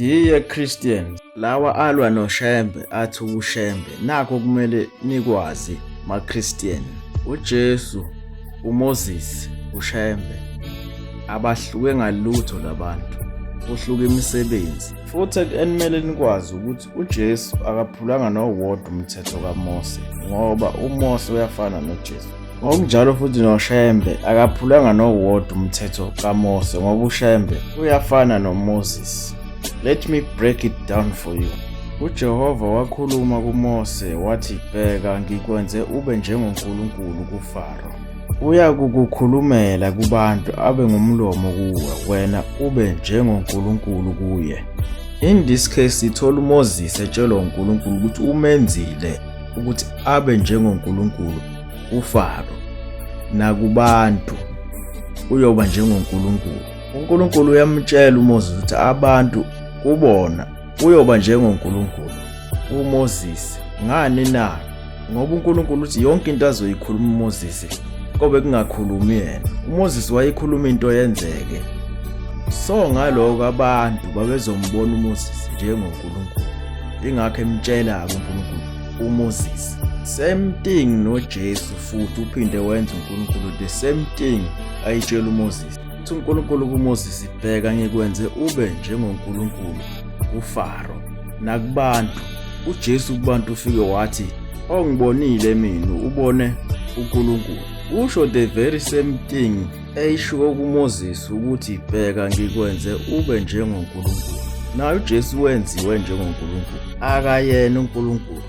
Dear Christians, lawa alwa noShembe athi uShembe nakho kumele nikwazi maChristian. uJesu, uMoses, uShembe abahluke ngalutho labantu, kuhluka imisebenzi. Futhi enimele nikwazi ukuthi uJesu akaphulanga nowodwa umthetho kaMose, ngoba uMose uyafana noJesu. Ngokunjalo futhi noShembe akaphulanga nowodwa umthetho kaMose, ngoba uShembe uyafana noMoses. Let me break it down for you. uJehova wakhuluma kuMose wathi, bheka ngikwenze ube njengoNkulunkulu kuFaro. Uyakukukhulumela kubantu abe ngumlomo kuwe, wena ube njengoNkulunkulu kuye. In this case sithola uMoses etshelwa uNkulunkulu ukuthi umenzile ukuthi abe njengoNkulunkulu kuFaro, nakubantu uyoba njengoNkulunkulu. uNkulunkulu uyamtshela uMoses ukuthi abantu kubona uyoba njengoNkulunkulu. uMoses, ngani na? Ngoba uNkulunkulu uthi yonke into azoyikhuluma uMoses kobe kungakhulumi yena. uMoses wayikhuluma into yenzeke. So ngaloko abantu babezombona uMoses njengoNkulunkulu. Ingakho emtshela uNkulunkulu uMoses. Same thing noJesu futhi uphinde wenza uNkulunkulu the same thing ayitshela uMoses. Uthi uNkulunkulu kuMoses, bheka ngikwenze ube njengoNkulunkulu kuFaro nakubantu. uJesu kubantu ufike wathi, ongibonile mina ubone uNkulunkulu. Usho the very same thing eyisho kuMoses ukuthi bheka ngikwenze ube njengoNkulunkulu. Naye uJesu wenziwe njengoNkulunkulu, akayena uNkulunkulu.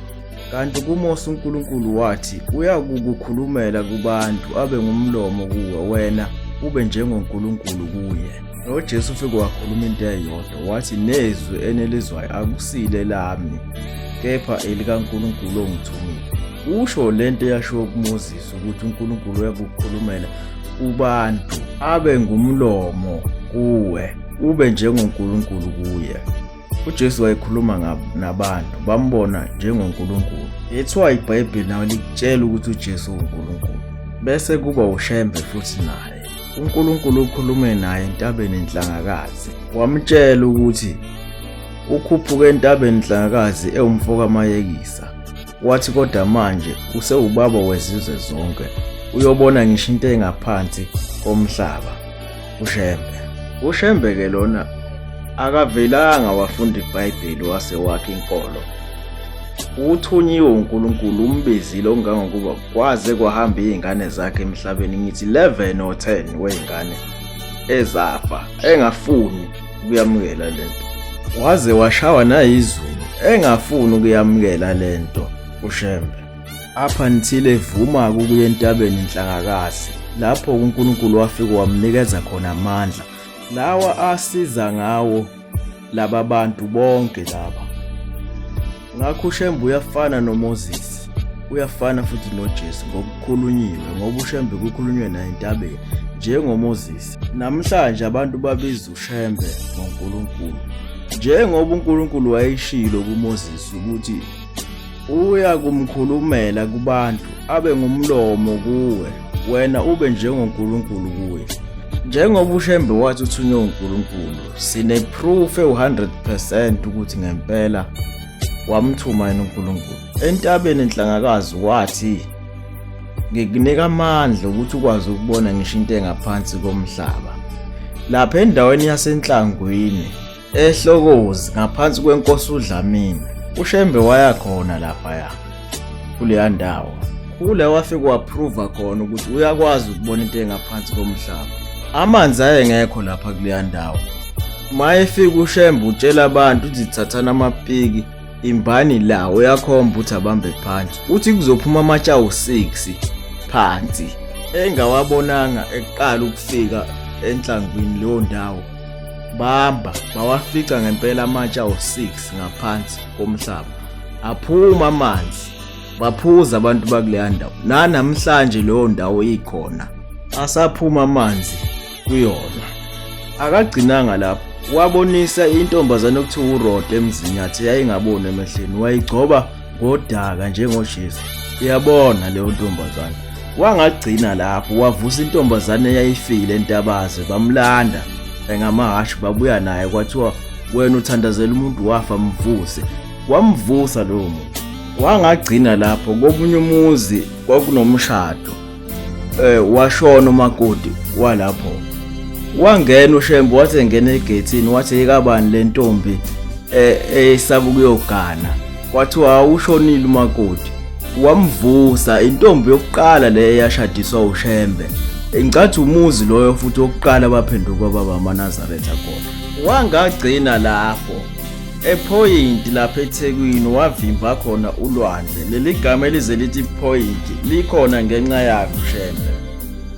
Kanti kuMose uNkulunkulu wathi uyakukukhulumela kubantu abe ngumlomo kuwe, wena ube njengoNkulunkulu kuye. noJesu ufike wakhuluma into eyodwa wathi, nezwi enelizwayo akusile lami, kepha elikaNkulunkulu ongithumile. Usho lento eyashiwo kuMoses ukuthi uNkulunkulu uyakukhulumela kubantu abe ngumlomo kuwe, ube njengoNkulunkulu kuye. uJesu wayekhuluma nabantu, bambona njengoNkulunkulu. Yethiwa iBhayibheli nawo likutshela ukuthi uJesu uNkulunkulu. Bese kuba uShembe futhi naye. uNkulunkulu ukhulume naye entabeni enhlangakazi, wamtshela ukuthi ukhuphuke entabeni enhlangakazi ewumfo kaMayekisa. Wathi kodwa manje usewubaba wezizwe zonke, uyobona ngisho into engaphansi komhlaba. uShembe ke lona akavelanga wafunda iBhayibheli wase wakhe inkolo. Uthunyiwe uNkulunkulu, umbizile ongangokuba kwaze kwahamba izingane zakhe emhlabeni, ngithi 11 or 10 weingane ezafa engafuni ukuyamukela lento. Waze washawa nayizulu engafuni ukuyamukela lento. uShembe up until evuma ukuya entabeni enhlangakazi, lapho uNkulunkulu wafika wamnikeza khona amandla lawa asiza ngawo laba bantu bonke laba. Ngakho uShembe uyafana noMoses, uyafana futhi noJesu ngokukhulunyiwe, ngoba uShembe kukhulunywe naye entabeni njengoMoses. Namhlanje abantu babiza uShembe ngoNkulunkulu, njengoba uNkulunkulu wayeshilo kuMoses ukuthi uyakumkhulumela kubantu abe ngumlomo kuwe, wena ube njengoNkulunkulu kuye. Njengoba uShembe wathi uthunywe uNkulunkulu, sine-proof 100% ukuthi ngempela wamthuma yena uNkulunkulu. Entabeni enhlangakazi wathi, ngikunika amandla ukuthi ukwazi ukubona ngisho into engaphansi komhlaba. Lapha endaweni yasenhlangwini eHlokozi ngaphansi kwenkosi uDlamini, uShembe waya khona lapha kuleya ndawo. Kule wafika waprova khona ukuthi uyakwazi ukubona into engaphansi komhlaba. Amanzi ayengekho lapha kuleya ndawo. Mayefika uShembe utshela abantu ukuthi thathana amapiki, imbani la uyakhomba ukuthi abambe phansi, uthi kuzophuma amatshe awu6 phansi engawabonanga eqala ukufika enhlangwini leyo ndawo. Bawafica ngempela amatshe awu6 ngaphansi komhlaba, aphuma amanzi, baphuza abantu bakuleya ndawo. Namhlanje leyo ndawo ikhona, asaphuma amanzi kuyona. Akagcinanga lapho, wabonisa intombazane okuthiwa uRoda emzini yathi yayingaboni emehlweni, wayigcoba ngodaka njengoJesu. Uyabona leyo ntombazane. Wangagcina lapho, wavusa intombazane eyayifile entabaze, bamlanda ngamahashe babuya naye, kwathiwa wena uthandazela umuntu wafa mvuse. Wamvusa lowo muntu. Wangagcina lapho komunye umuzi kwakunomshado. Washona umakoti walapho. Wangena uShembe wathi engena egethini wathi ekabani le ntombi esaba ukuyogana. Kwathiwa awushonile umakoti. Wamvusa intombi yokuqala le eyashadiswa uShembe. Ngicathi umuzi loyo futhi wokuqala baphenduka baba amaNazaretha khona. Wangagcina lapho ePoint lapha eThekwini wavimba khona ulwandle. Leli gama elize lithi Point likhona ngenxa yakhe uShembe.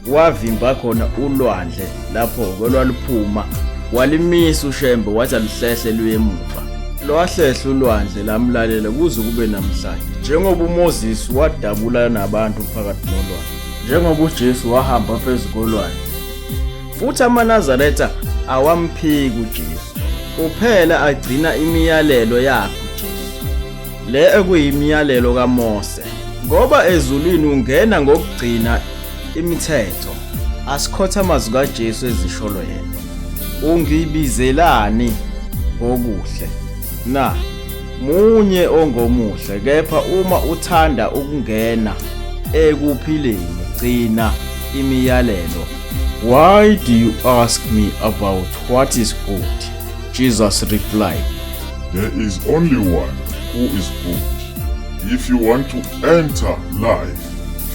Wavimba khona ulwandle lapho kwelwaluphuma walimisa uShembe wathi alihlehle luyemuva. Lwahlehla ulwandle lamlalela kuze kube namhlanje. Njengoba uMoses wadabula nabantu phakathi nolwandle, njengoba uJesu wahamba phezulu kolwandle, futhi amaNazaretha awamphiki uJesu. Kuphela agcina imiyalelo yakhe uJesu, le ekuyimiyalelo kaMose. Ngoba ezulwini ungena ngokugcina imithetho, asikhotha amazwi kaJesu ezisholo yena. Ungibizelani ngokuhle na munye ongomuhle, kepha uma uthanda ukungena ekuphileni gcina imiyalelo. Why do you ask me about what is good? Jesus replied, There is only one who is good. If you want to enter life,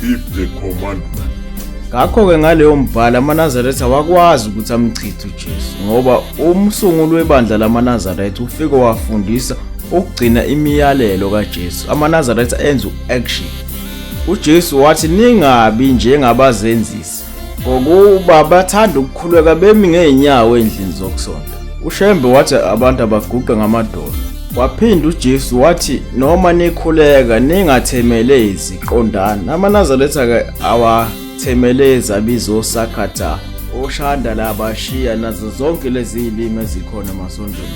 keep the commandment. Ngakho-ke ngaleyo mbhalo amaNazaretha wakwazi ukuthi amchithe uJesu, ngoba umsunguli webandla lamaNazaretha ufike wafundisa ukugcina imiyalelo kaJesu. AmaNazaretha enza u-action. uJesu wathi ningabi njengabazenzisi, ngokuba bathanda ukukhuleka bemi ngeenyawo endlini zokusonta. uShembe wathi abantu abaguqa ngamadolo. Waphinda uJesu wathi noma nikhuleka ningathemelezi qondana. AmaNazaretha-ke awathemeleza abizo Sakhatha, oShanda labashiya nazo zonke lezi zilimi ezikhona emasontweni.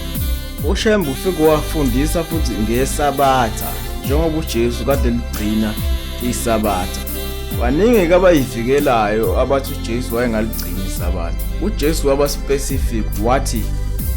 uShembe ufike wafundisa futhi ngeSabatha, njengoba uJesu kade ligcina iSabatha. Baningi abayivikelayo abathi uJesu wayengaligcina iSabatha. uJesu waba specific wathi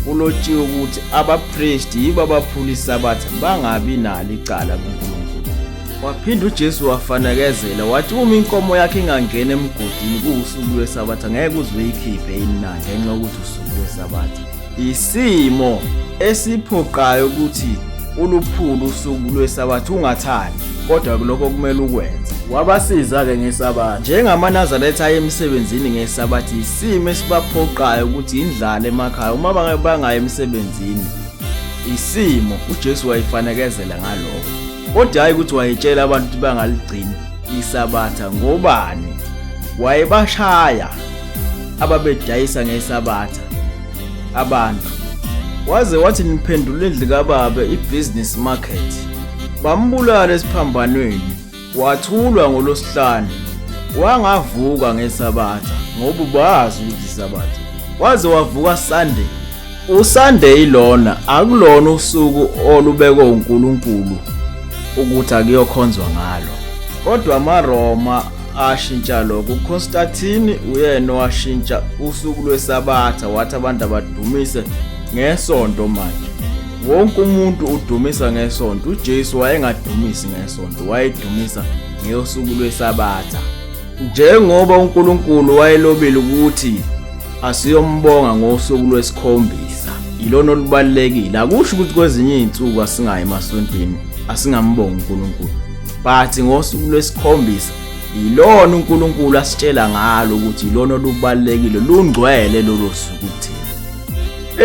kulotshiwe ukuthi abapriesti yibo abaphula iSabatha bangabi nalo icala kuNkulunkulu. Waphinda uJesu wafanekezela wathi uma inkomo yakhe ingangena emgodini kuusuku lweSabatha ngeke uzoyikhiphe inina ngenxa yokuthi usuku lweSabatha. Isimo esiphoqayo ukuthi uluphulu usuku lweSabatha ungathandi, kodwa lokho kumele ukwenze. Wabasiza-ke ngeSabatha. NjengamaNazaretha aye emsebenzini ngeSabatha, isimo esibaphoqayo ukuthi indlala emakhaya uma bangayi emsebenzini. Isimo uJesu wayifanekezela ngalokho, kodwa hayi ukuthi wayetshela abantu ukuthi bangaligcini iSabatha. Ngobani? Wayebashaya ababedayisa ngeSabatha abantu. Waze wathi niphendula indlu kaBaba ibusiness market. Bambulala esiphambanweni. Wathulwa ngolosihlanu. Wangavuka ngeSabatha ngoba bazi ukuthi iSabatha. Waze wavuka Sunday. uSunday ilona akulona usuku olubekwe uNkulunkulu ukuthi akuyokhonzwa ngalo, kodwa amaRoma ashintsha lokho. uConstantine uyena washintsha usuku lweSabatha wathi abantu abadumise ngesonto. Manje wonke umuntu udumisa ngesonto. uJesu wayengadumisi ngesonto, wayedumisa ngosuku lweSabatha. Njengoba uNkulunkulu wayelobile ukuthi asiyombonga ngosuku lwesikhombisa, ilona olubalekile. Akusho ukuthi kwezinye izinsuku asingayi emasontweni asingambonga uNkulunkulu, but ngosuku lwesikhombisa ilona uNkulunkulu asitshela ngalo ukuthi ilona olubalekile, lungcwele lolo suku kuthina.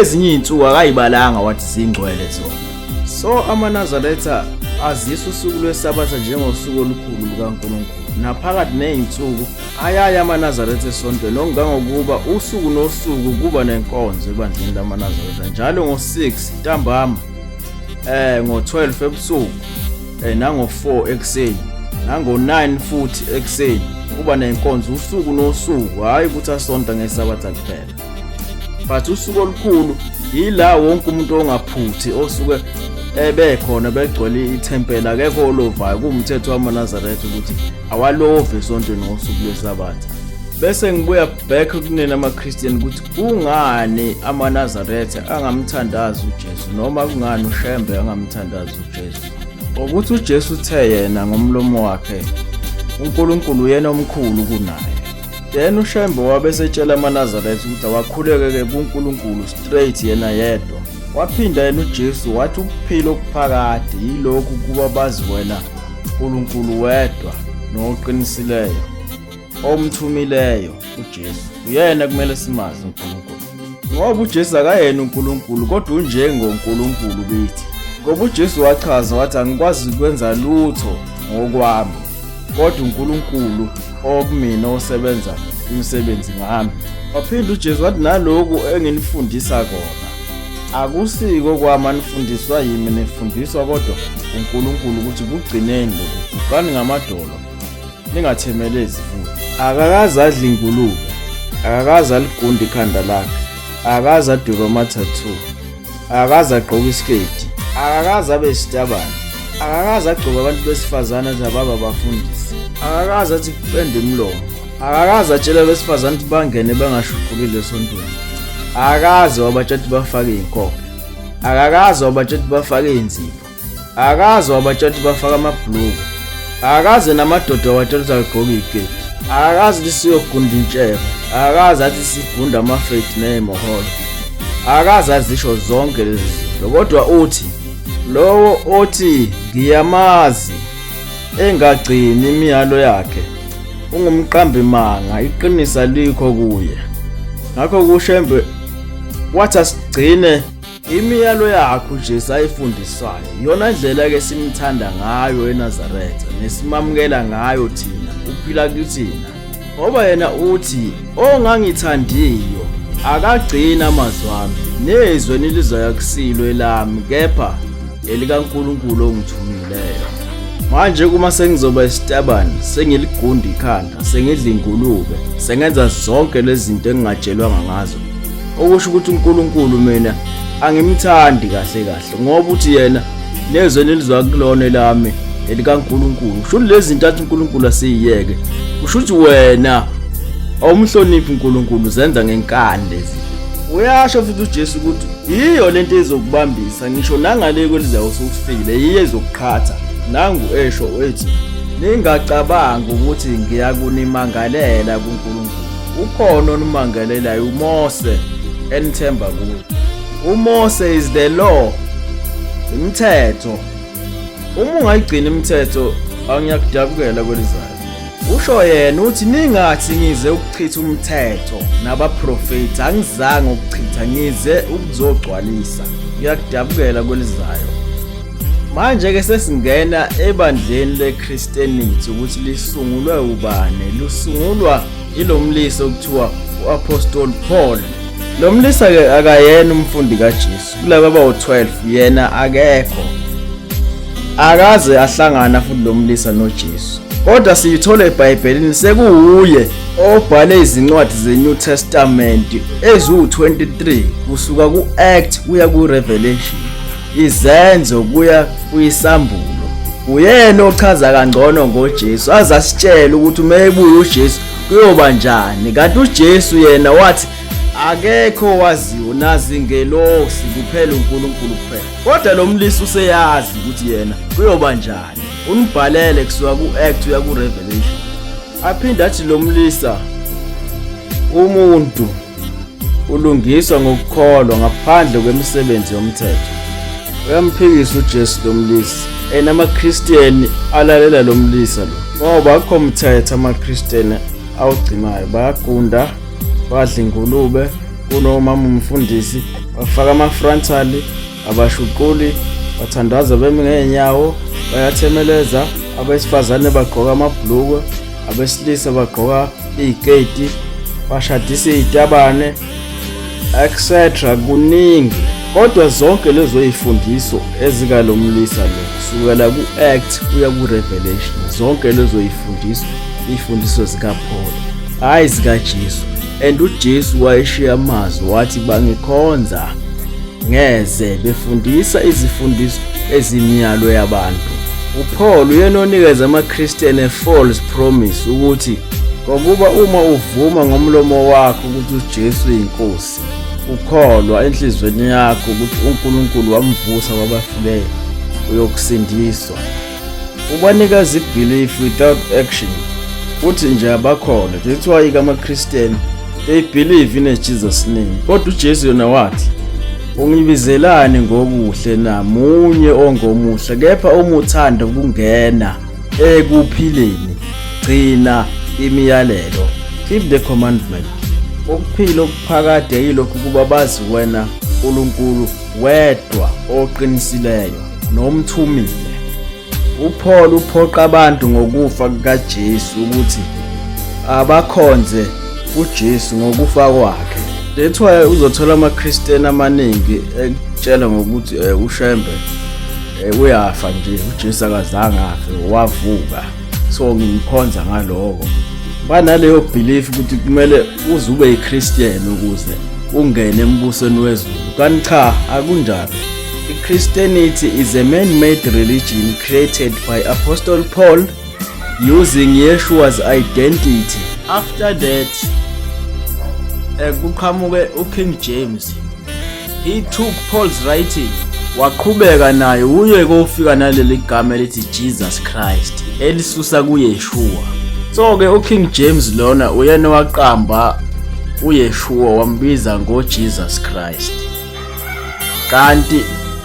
Ezinye izinsuku akayibalanga wathi zingcwele zona. So amaNazaretha azisa usuku lweSabatha njengosuku olukhulu lukaNkulunkulu. Naphakathi nezinsuku ayaya amaNazaretha esontweni, okungangokuba usuku nosuku kuba nenkonzo ebandleni lamaNazaretha njalo ngo-6 ntambama, ngo-12 ebusuku, nango-4 ekuseni, nango-9 futhi ekuseni kuba nenkonzo usuku nosuku, hayi ukuthi asonta ngeSabatha kuphela. But usuku olukhulu yila wonke umuntu ongaphuthi osuke bekhona begcwele ithempeli, akekho olovayo. Kuwumthetho wamaNazaretha ukuthi awalove esontweni ngosuku lweSabatha. Bese ngibuya back kunena amaChristian ukuthi kungani amaNazaretha angamthandazi uJesu noma kungani uShembe angamthandazi uJesu. Ukuthi uJesu uthe yena ngomlomo wakhe uNkulunkulu yena omkhulu kunaye. Yena uShembe wabesetshela amaNazaretha ukuthi awakhuleke kuNkulunkulu straight yena yedwa. Waphinda yena uJesu wathi ukuphila okuphakade yilokhu kuba bazi wena uNkulunkulu wedwa noqinisileyo omthumileyo uJesu. Uyena kumele simazi uNkulunkulu. Ngoba uJesu akayena uNkulunkulu kodwa unjengoNkulunkulu kithi. Ngoba uJesu wachaza wathi angikwazi ukwenza lutho ngokwami kodwa uNkulunkulu okumina osebenza umsebenzi ngami. Waphinda uJesu wathi naloku enginifundisa kona akusiko kwami anifundiswa yimi nifundiswa kodwa uNkulunkulu ukuthi kugcineni lokhu kani ngamadolo ningathemelezi futhi. Akakaze adle ingulube, akakaze aligunda ikhanda lakhe, akakaze adwebe ama-tattoo, akakaze agqoke isiketi, akakaze abe isitabane, akakaze agcobe abantu besifazane athi ababa bafundisi, akakaze athi kupende umlomo, akakaze atshele abesifazane ukuthi bangene bangashuqulile esontweni, akakaze wabatshela ukuthi bafake iy'nkobe, akakaze wabatshela ukuthi bafake iy'nsipho, akakaze wabatshela ukuthi bafake amabhuluku, akakaze namadoda wabatshela ukuthi agqoke iy'keti, akakaze ukuthi siyogunda intshebe, akakaze athi sigunda amafethi ney'moholo, akakaze azisho zonke lezi zinto. Kodwa uthi lowo othi ngiyamazi engagcini imiyalo yakhe ungumqambi manga, iqinisa likho kuye. Ngakho kuShembe wathi asigcine imiyalo yakhe uJesu ayifundisayo, iyona ndlela ke simthanda ngayo eNazaretha nesimamukela ngayo thina uphila kithina. Ngoba yena uthi ongangithandiyo akagcina amazwi ami, nezwe nilizoya kusilo elami kepha elikaNkulunkulu ongithumileyo. Manje kuma sengizoba isitabane, sengiligunda ikhanda, sengidla ingulube, sengenza zonke lezi zinto engingatshelwanga ngazo, okusho ukuthi uNkulunkulu mina angimthandi kahle kahle ngoba uthi yena nezwe nilizoya kulona elami elikaNkulunkulu. Kusho lezi zinto athi uNkulunkulu asiyiyeke, kusho ukuthi wena awumhloniphi uNkulunkulu, zenza ngenkande lezi. Uyasho futhi uJesu ukuthi yiyo lento ezokubambisa ngisho nangale kwelizayo usufikile, yiyo ezokuqhatha. Nangu esho ethi ningacabangi ukuthi ngiyakunimangalela kuNkulunkulu. Ukhona onimangalelayo uMose enithemba kuye. uMose is the law, imithetho. Uma ungayigcina imithetho angiyakudabukela kwelizayo. Usho yena uthi ningathi ngize ukuchitha umthetho nabaprofeti, angizange ukuchitha, ngize ukuzogcwalisa. Ngiyakudabukela kwelizayo. Manje ke sesingena ebandleni leChristianity ukuthi lisungulwe ubani. Lusungulwa ilomlisa okuthiwa uApostle Paul. Lo mlisa ke akayena umfundi kaJesu. Kulabo abawu-12 yena akekho, akaze ahlangana futhi lo mlisa noJesu. Kodwa siyithola eBhayibhelini sekuwuye obhale izincwadi zeNew Testament eziwu-23 kusuka ku-Acts kuya ku-Revelation, izenzo kuya kuyisambulo. Uyena ochaza kangcono ngoJesu, azasitshela ukuthi uma ebuya uJesu kuyoba njani. Kanti uJesu yena wathi akekho waziyo nazi ngelosi kuphela uNkulunkulu kuphela. Kodwa lo mlisi useyazi ukuthi yena kuyoba njani. Unibhalele kusuka ku-Acts uya ku-Revelation. Aphinda athi lo mlisa umuntu ulungiswa ngokukholwa ngaphandle kwemisebenzi yomthetho. Uyamphikisa uJesu lo mlisa. AmaChristian alalela lo mlisa lo ngoba akho mthetho amaChristian awugcinayo. Bayagunda, badla ingulube, kunomama umfundisi, bafaka ama-frontali, abashuquli, bathandaza bemi ngeenyawo, bayathemeleza, abesifazane bagqoka amabhulukwe, abesilisa bagqoka iy'keti, bashadisa iy'tabane, etc. Kuningi. Kodwa zonke lezo y'fundiso ezikalomlisa lo kusukela ku-Acts kuya ku-Revelation, zonke lezo y'fundiso zikaPaul, hayi zikaJesu. And uJesu wayeshiya amazwi wathi bangikhonza ngeze befundisa izifundiso ezimiyalo yabantu. uPaul uyena onikeza amaChristian a false promise ukuthi Ngokuba uma uvuma ngomlomo wakho ukuthi uJesu uyinkosi, ukholwa enhlizweni yakho ukuthi uNkulunkulu wamvusa kwabafileyo, uyokusindiswa. Ubanikeza i-belief without action. Uthi nje abakholwa, that's why ama-Christian they believe in a Jesus name. Kodwa uJesu yena wathi, ungibizelani ngokuhle namunye ongomuhle, kepha uma uthanda ukungena ekuphileni, gcina imiyalelo. Keep the commandment. Ukuphila okuphakade yilokhu kuba bazi wena uNkulunkulu wedwa oqinisileyo nomthumile. uPaul uphoqa abantu ngokufa kukaJesu ukuthi abakhonze uJesu ngokufa kwakhe. That's why uzothola ama-Christian amaningi ekutshela ngokuthi uShembe uyafa nje, uJesu akazange afe, wavuka, so ngimkhonza ngaloko. Banaleyo belief ukuthi kumele uze ube yiChristian ukuze ungene embusweni wezulu. Kanti cha, akunjalo. Christianity is a man-made religion created by Apostle Paul using Yeshua's identity. After that, kuqhamuke uKing James. He took Paul's writing, waqhubeka naye uye kofika naleli gama elithi Jesus Christ elisusa kuYeshua. So ke uKing James lona uyena waqamba uYeshua wambiza ngoJesus Christ. Kanti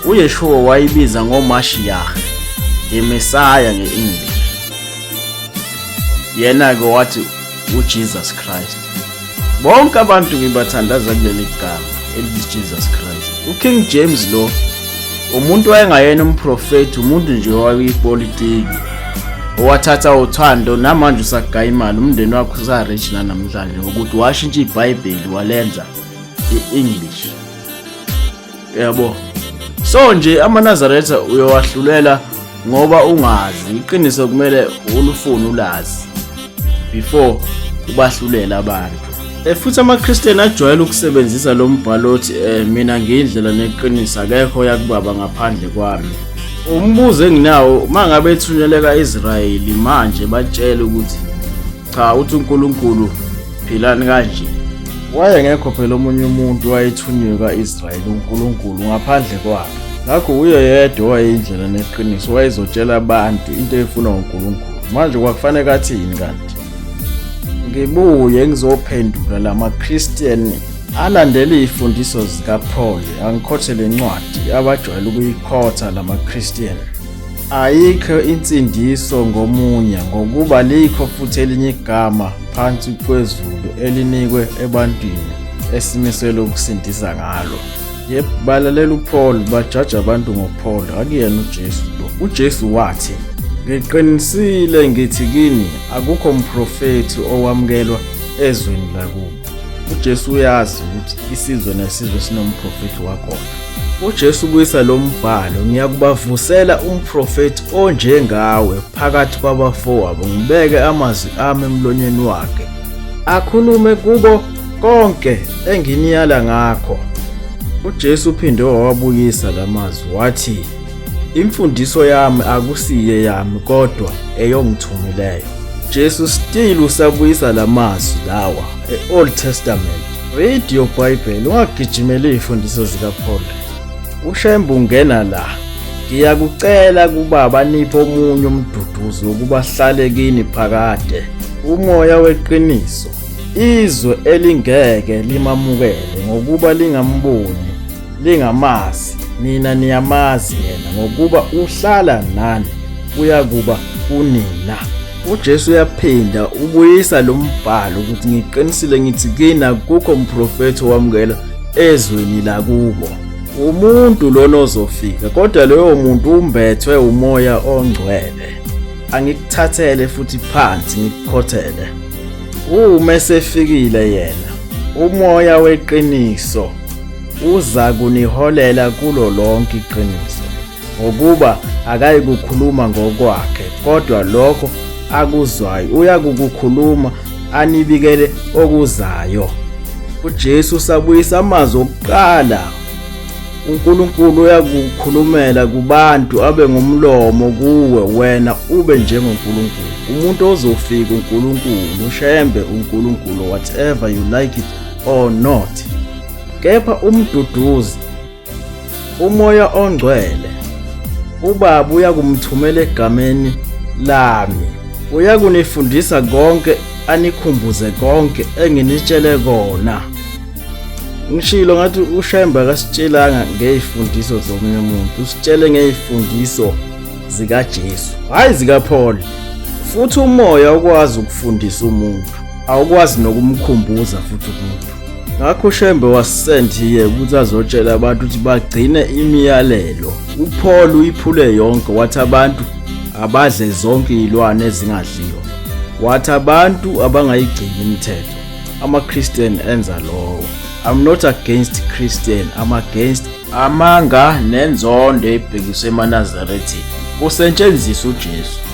uYeshua wayibiza ngoMashiach, the Messiah ngeEnglish. Yena ke wathi uJesus Christ. Bonke abantu ngibathandaza kuleli gama elithi Jesus Christ. uKing James lo umuntu wayengayena umprofeti, umuntu nje wayepolitiki owathatha uthando namanje usagaya imali. Umndeni wakhe usa-rich namhlanje ukuthi washintsha iBhayibheli walenza i-English. Yabo. So nje amaNazaretha uyowahlulela ngoba ungazi. Iqiniso kumele ulufune ulazi before ubahlulela abantu. Futhi ama-Christian ajwayele ukusebenzisa lo mbhalo othi mina ngiyindlela neqiniso, akekho yakubaba ngaphandle kwami. Umbuzo enginawo, mangabe ethunyeleka Israyeli manje batshela ukuthi cha, uthi uNkulunkulu philani kanje, wayengekho phela omunye umuntu wayethunywe kaIsrayeli uNkulunkulu ngaphandle kwakhe. Ngakho uye yedwa wayindlela neqiniso, wayezotshela abantu into efuna uNkulunkulu. Manje kwakufanele athini kanti? Ngibuye ngizophendula lama-Christian alandela izifundiso zikaPaul. Angikhothe lencwadi abajwayele ukuyikhotha lama-Christian. Ayikho insindiso ngomunye, ngokuba likho futhi elinye igama phansi kwezulu elinikwe ebantwini esimiselwe ukusindisa ngalo. Yebo, balalela uPaul, bajaja abantu ngoPaul, akuyena uJesu lo. uJesu wathi, ngiqinisile ngithi kini, akukho umprofeti owamukelwa ezweni lakubo. uJesu uyazi ukuthi isizwe nesizwe sinomprofeti wakhona. uJesu ubuyisa lo mbhalo, ngiyakubavusela umprofeti onjengawe phakathi kwabafowabo, ngibeke amazwi ami emlonyeni wakhe, akhulume kubo konke enginiyala ngakho. uJesu uphinde wawabuyisa lamazwi wathi, imfundiso yami akusiye yami kodwa eyongithumileyo. Jesu still usabuyisa lamazwi lawa e-Old Testament. Read your Bible, ungagijimela izifundiso zikaPaul. uShembe ungena la, ngiyakucela kubaba nipho omunye umduduzo ukuba hlale kini phakade, umoya weqiniso, izwe elingeke limamukele ngokuba lingamboni, lingamazi. Nina niyamazi yena ngokuba uhlala nani, uyakuba unina. uJesu uyaphinda ubuyisa lo mbhalo ukuthi ngiqinisile ngithi kini akukho umprofeti owamukela ezweni lakubo. Umuntu lona ozofika, kodwa loyo muntu umbethwe umoya ongcwele. Angikuthathele futhi phansi ngikukhothele. Uma esefikile yena, umoya weqiniso uza kuniholela kulo lonke iqiniso, ngokuba akayi kukhuluma ngokwakhe, kodwa lokho akuzwayo uyakukukhuluma anibikele okuzayo. uJesu usabuyisa amazwi okuqala. uNkulunkulu uyakukhulumela kubantu abe ngumlomo kuwe, wena ube njengoNkulunkulu. umuntu ozofika uNkulunkulu, uShembe uNkulunkulu, whatever you like it or not. Kepha umduduzi, umoya ongcwele, uBaba uyakumthumela egameni lami, uyakunifundisa konke, anikhumbuze konke enginitshele kona. Ngishilo ngathi uShembe akasitshelanga ngeifundiso zomunye umuntu, usitshele ngeifundiso zikaJesu, hayi zikaPaul. Futhi umoya ukwazi ukufundisa umuntu, awukwazi nokumkhumbuza futhi umuntu. Ngakho uShembe wasisendiye ukuthi azotshela abantu ukuthi bagcine imiyalelo. uPaul uyiphule yonke, wathi abantu abadle zonke izilwane ezingadliwa, wathi abantu abangayigcini imithetho. AmaChristian enza lowo. I'm not against Christian, I'm against amanga nenzondo ebhekiswe eNazaretha kusetshenziswa uJesu.